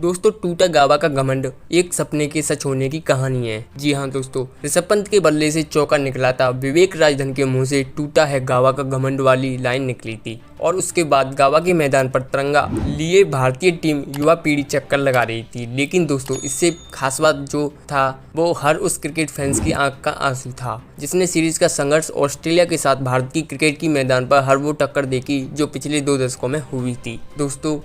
दोस्तों, टूटा गाबा का घमंड एक सपने के सच होने की कहानी है। जी हाँ दोस्तों, ऋषभ पंत के बल्ले से चौका निकला था। विवेक राजधन के मुंह से टूटा है गाबा का घमंड वाली लाइन निकली थी और उसके बाद गाबा के मैदान पर तिरंगा लिए भारतीय टीम युवा पीढ़ी चक्कर लगा रही थी। लेकिन दोस्तों, इससे खास बात जो था वो हर उस क्रिकेट फैंस की आंख का आंसू था जिसने सीरीज का संघर्ष ऑस्ट्रेलिया के साथ भारतीय क्रिकेट की मैदान पर हर वो टक्कर देखी जो पिछले 2 दशकों में हुई थी। दोस्तों,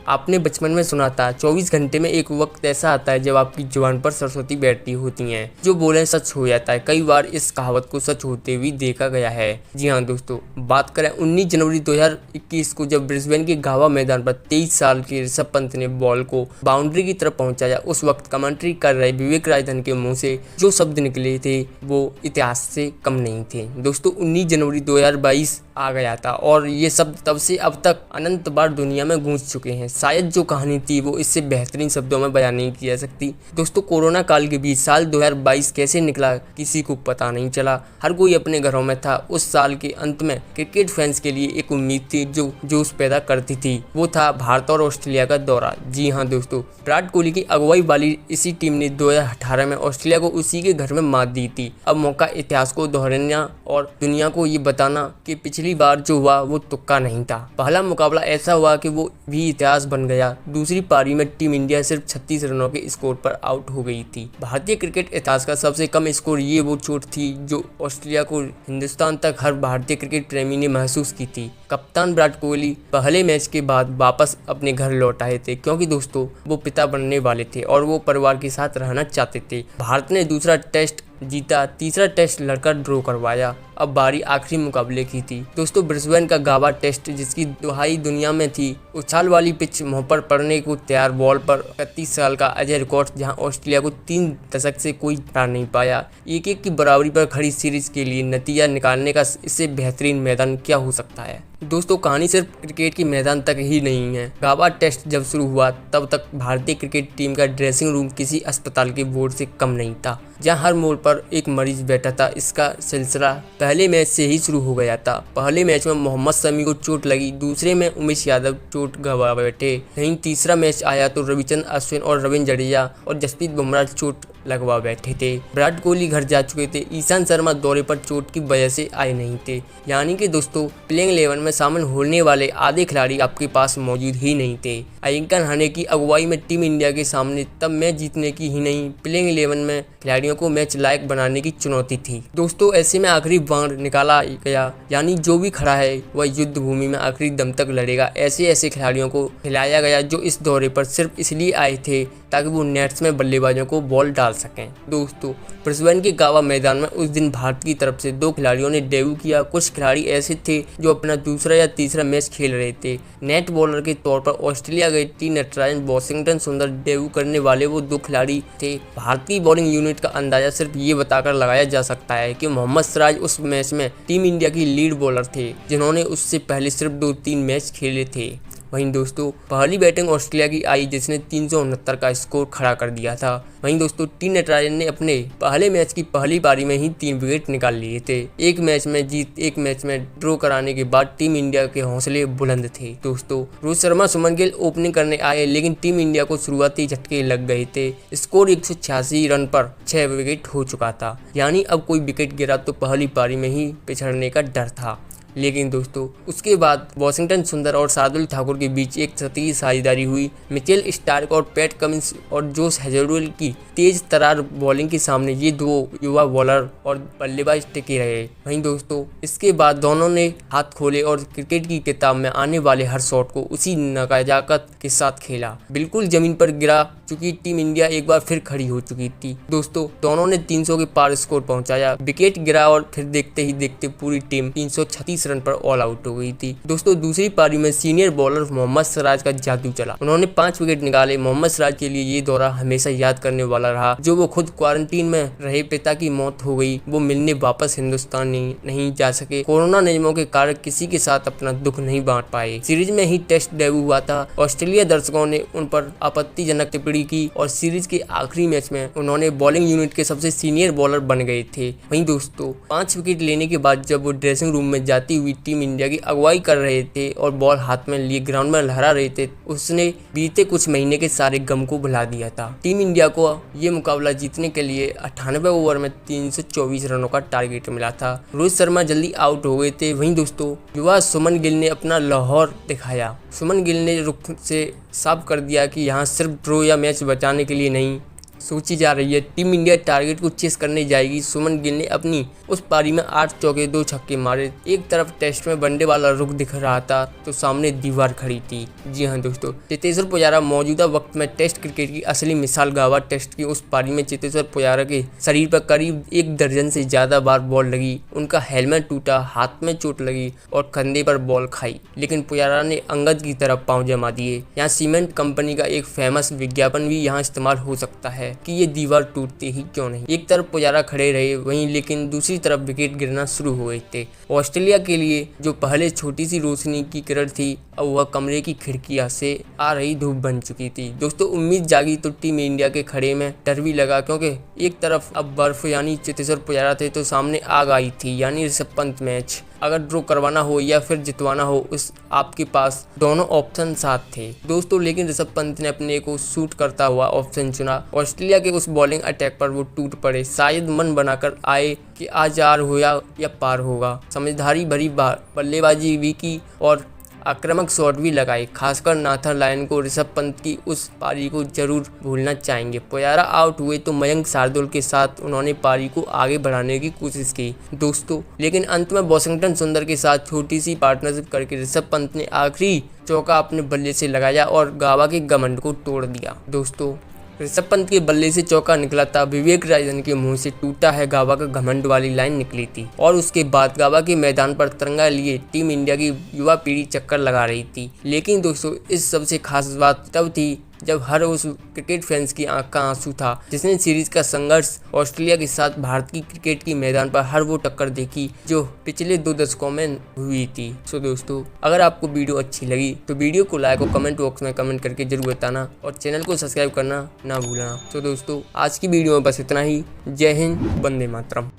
आपने बचपन में सुना था 24 घंटे में एक वक्त ऐसा आता है जब आपकी जुबान पर सरस्वती बैठती होती हैं, जो बोले सच हो जाता है। कई बार इस कहावत को सच होते हुए देखा गया है। जी हाँ दोस्तों, बात करें 19 जनवरी 2021 को जब ब्रिस्बेन के गावा मैदान पर 23 साल के ऋषभ पंत ने बॉल को बाउंड्री की तरफ पहुंचाया। उस वक्त कमेंट्री कर रहे विवेक राजधन के मुंह से जो शब्द निकले थे वो इतिहास से कम नहीं थे। दोस्तों, 19 जनवरी 2022 आ गया था और ये शब्द तब से अब तक अनंत बार दुनिया में गूंज चुके हैं। शायद जो कहानी थी वो इससे बेहतरीन शब्दों में बयान नहीं की जा सकती। दोस्तों, कोरोना काल के बीच साल 2022 कैसे निकला किसी को पता नहीं चला। हर कोई अपने घरों में था। उस साल के अंत में क्रिकेट फैंस के लिए एक उम्मीद थी जो जोश पैदा करती थी, वो था भारत और ऑस्ट्रेलिया का दौरा। जी हाँ दोस्तों, विराट कोहली की अगुवाई वाली इसी टीम ने 2018 में ऑस्ट्रेलिया को उसी के घर में मात दी थी। अब मौका इतिहास को दोहराना और दुनिया को ये बताना कि पिछली बार जो हुआ वो तुक्का नहीं था। पहला मुकाबला ऐसा हुआ कि वो भी इतिहास बन गया। दूसरी पारी में टीम इंडिया सिर्फ 36 रनों के स्कोर पर आउट हो गई थी। भारतीय क्रिकेट इतिहास का सबसे कम स्कोर ये वो चोट थी जो ऑस्ट्रेलिया को हिंदुस्तान तक हर भारतीय क्रिकेट प्रेमी ने महसूस की थी। कप्तान विराट कोहली पहले मैच के बाद वापस अपने घर लौट आए थे क्योंकि दोस्तों वो पिता बनने वाले थे और वो परिवार के साथ रहना चाहते थे। भारत ने दूसरा टेस्ट जीता, तीसरा टेस्ट लड़कर ड्रॉ करवाया। अब बारी आखिरी मुकाबले की थी। दोस्तों, ब्रिस्बेन का गाबा टेस्ट जिसकी दुहाई दुनिया में थी, उछाल वाली पिच मुंह पर पड़ने को तैयार बॉल पर 31 साल का अजय रिकॉर्ड जहां ऑस्ट्रेलिया को 3 दशक से कोई हरा नहीं पाया। 1-1 की बराबरी पर खड़ी सीरीज के लिए नतीजा निकालने का इससे बेहतरीन मैदान क्या हो सकता है। दोस्तों, कहानी सिर्फ क्रिकेट की मैदान तक ही नहीं है। गाबा टेस्ट जब शुरू हुआ तब तक भारतीय क्रिकेट टीम का ड्रेसिंग रूम किसी अस्पताल के बोर्ड से कम नहीं था, जहां हर मोड़ पर एक मरीज बैठा था। इसका सिलसिला पहले मैच से ही शुरू हो गया था। पहले मैच में मोहम्मद शमी को चोट लगी, दूसरे में उमेश यादव चोट गंवा बैठे। वहीं तीसरा मैच आया तो रविचंद्रन अश्विन और रविंद्र जडेजा और जसप्रीत बुमराह चोट लगवा बैठे थे। विराट कोहली घर जा चुके थे। ईशांत शर्मा दौरे पर चोट की वजह से आए नहीं थे। यानी कि दोस्तों, प्लेइंग 11 में शामिल होने वाले आधे खिलाड़ी आपके पास मौजूद ही नहीं थे। अजिंक्य रहाणे की अगुवाई में टीम इंडिया के सामने तब मैच जीतने की ही नहीं, प्लेइंग 11 में खिलाड़ियों को मैच लायक बनाने की चुनौती थी। दोस्तों, ऐसे में आखिरी बाण निकाला गया, यानी जो भी खड़ा है वह युद्ध भूमि में आखिरी दम तक लड़ेगा। ऐसे खिलाड़ियों को खिलाया गया जो इस दौरे पर सिर्फ इसलिए आए थे ताकि वो नेट्स में बल्लेबाजों को बॉल डाल सकें। दोस्तों, ब्रिस्बेन के गावा मैदान में उस दिन भारत की तरफ से 2 खिलाड़ियों ने डेब्यू किया। कुछ खिलाड़ी ऐसे थे जो अपना दूसरा या तीसरा मैच खेल रहे थे। नेट बॉलर के तौर पर ऑस्ट्रेलिया गए टी नटराजन, वॉशिंगटन सुंदर डेब्यू करने वाले वो 2 खिलाड़ी थे। भारतीय बॉलिंग यूनिट का अंदाजा सिर्फ ये बताकर लगाया जा सकता है कि मोहम्मद सिराज उस मैच में टीम इंडिया की लीड बॉलर थे, जिन्होंने उससे पहले सिर्फ 2-3 मैच खेले थे। वहीं दोस्तों, पहली बैटिंग ऑस्ट्रेलिया की आई जिसने 369 का स्कोर खड़ा कर दिया था। वहीं दोस्तों, टी नटराजन ने अपने पहले मैच की पहली पारी में ही 3 विकेट निकाल लिए थे। एक मैच में जीत, एक मैच में ड्रॉ कराने के बाद टीम इंडिया के हौसले बुलंद थे। दोस्तों, रोहित शर्मा, सुमन गिल ओपनिंग करने आए लेकिन टीम इंडिया को शुरुआती झटके लग गए थे। स्कोर 186 रन पर 6 विकेट हो चुका था, यानी अब कोई विकेट गिरा तो पहली पारी में ही पिछड़ने का डर था। लेकिन दोस्तों, उसके बाद वॉशिंगटन सुंदर और शार्दुल ठाकुर के बीच एक सतही साझेदारी हुई। मिचेल स्टार्क और पैट कमिंस और जोश हेजलवुड की तेज तरार बॉलिंग के सामने ये 2 युवा बॉलर और बल्लेबाज टिके रहे। वहीं दोस्तों, इसके बाद दोनों ने हाथ खोले और क्रिकेट की किताब में आने वाले हर शॉट को उसी नजाकत के साथ खेला। बिल्कुल जमीन पर गिरा चुकी टीम इंडिया एक बार फिर खड़ी हो चुकी थी। दोस्तों, दोनों ने 300 के पार स्कोर पहुंचाया। विकेट गिरा और फिर देखते ही देखते पूरी टीम 336 रन पर ऑल आउट हो गई थी। दोस्तों, दूसरी पारी में सीनियर बॉलर मोहम्मद सिराज का जादू चला। उन्होंने 5 विकेट निकाले। मोहम्मद सिराज के लिए ये दौरा हमेशा याद करने वाला रहा। जो वो खुद क्वारंटीन में रहे, पिता की मौत हो गई, वो मिलने वापस हिंदुस्तान नहीं जा सके। कोरोना नियमों के कारण किसी के साथ अपना दुख नहीं बांट पाए। सीरीज में ही टेस्ट डेब्यू हुआ था। ऑस्ट्रेलिया दर्शकों ने उन पर आपत्तिजनक टिप्पणी खड़ी की और सीरीज के आखिरी मैच में उन्होंने बॉलिंग यूनिट के सबसे सीनियर बॉलर बन गए थे। वहीं दोस्तों 5 विकेट लेने के बाद जब वो ड्रेसिंग रूम में जाती हुई टीम इंडिया की अगुवाई कर रहे थे और बॉल हाथ में लिए ग्राउंड में लहरा रहे थे, उसने बीते कुछ महीने के सारे गम को भुला दिया था। टीम इंडिया को ये मुकाबला जीतने के लिए 98 ओवर में 324 रनों का टारगेट मिला था। रोहित शर्मा जल्दी आउट हो गए थे। वहीं दोस्तों युवा सुमन गिल ने अपना लाहौर दिखाया। सुमन गिल ने रुख से साफ कर दिया कि यहाँ सिर्फ ड्रॉ या मैच बचाने के लिए नहीं सोची जा रही है, टीम इंडिया टारगेट को चेस करने जाएगी। सुमन गिल ने अपनी उस पारी में 8 चौके 2 छक्के मारे। एक तरफ टेस्ट में वनडे वाला रुख दिख रहा था तो सामने दीवार खड़ी थी। जी हाँ दोस्तों, चेतेश्वर पुजारा मौजूदा वक्त में टेस्ट क्रिकेट की असली मिसाल गावा। टेस्ट की उस पारी में चेतेश्वर पुजारा के शरीर पर करीब 1 दर्जन से ज्यादा बार बॉल लगी। उनका हेलमेट टूटा, हाथ में चोट लगी और कंधे पर बॉल खाई, लेकिन पुजारा ने अंगद की तरफ पांव जमा दिए। यहाँ सीमेंट कंपनी का एक फेमस विज्ञापन भी यहाँ इस्तेमाल हो सकता है कि ये दीवार टूटती ही क्यों नहीं। एक तरफ पुजारा खड़े रहे वहीं, लेकिन दूसरी तरफ विकेट गिरना शुरू हो गए थे। ऑस्ट्रेलिया के लिए जो पहले छोटी सी रोशनी की किरण थी, अब वह कमरे की खिड़कियां से आ रही धूप बन चुकी थी। दोस्तों उम्मीद जागी तो टीम इंडिया के खड़े में डर भी लगा, क्योंकि एक तरफ अब बर्फ यानी चेतेश्वर पुजारा थे तो सामने आग आई थी यानी ऋषभ पंत। मैच अगर ड्रॉ करवाना हो या फिर जितवाना हो, उस आपके पास दोनों ऑप्शन साथ थे दोस्तों, लेकिन ऋषभ पंत ने अपने को सूट करता हुआ ऑप्शन चुना। ऑस्ट्रेलिया के उस बॉलिंग अटैक पर वो टूट पड़े। शायद मन बनाकर आए कि आज हार हो या पार होगा। समझदारी भरी बल्लेबाजी भी की और आक्रामक शॉट भी लगाए। खासकर नाथन लायन को ऋषभ पंत की उस पारी को जरूर भूलना चाहेंगे। पुजारा आउट हुए तो मयंक शार्दुल के साथ उन्होंने पारी को आगे बढ़ाने की कोशिश की दोस्तों, लेकिन अंत में वॉशिंगटन सुंदर के साथ छोटी सी पार्टनरशिप करके ऋषभ पंत ने आखिरी चौका अपने बल्ले से लगाया और गावा के घमंड को तोड़ दिया। दोस्तों ऋषभ पंत के बल्ले से चौका निकला था, विवेक राजन के मुंह से टूटा है गावा का घमंड वाली लाइन निकली थी और उसके बाद गावा के मैदान पर तिरंगा लिए टीम इंडिया की युवा पीढ़ी चक्कर लगा रही थी। लेकिन दोस्तों इस सबसे खास बात तब थी जब हर उस क्रिकेट फैंस की आंख का आंसू था जिसने सीरीज का संघर्ष ऑस्ट्रेलिया के साथ भारत की क्रिकेट की मैदान पर हर वो टक्कर देखी जो पिछले 2 दशकों में हुई थी। सो दोस्तों अगर आपको वीडियो अच्छी लगी तो वीडियो को लाइक और कमेंट बॉक्स में कमेंट करके जरूर बताना और चैनल को सब्सक्राइब करना ना भूलना। तो दोस्तों आज की वीडियो में बस इतना ही। जय हिंद, वंदे मातरम।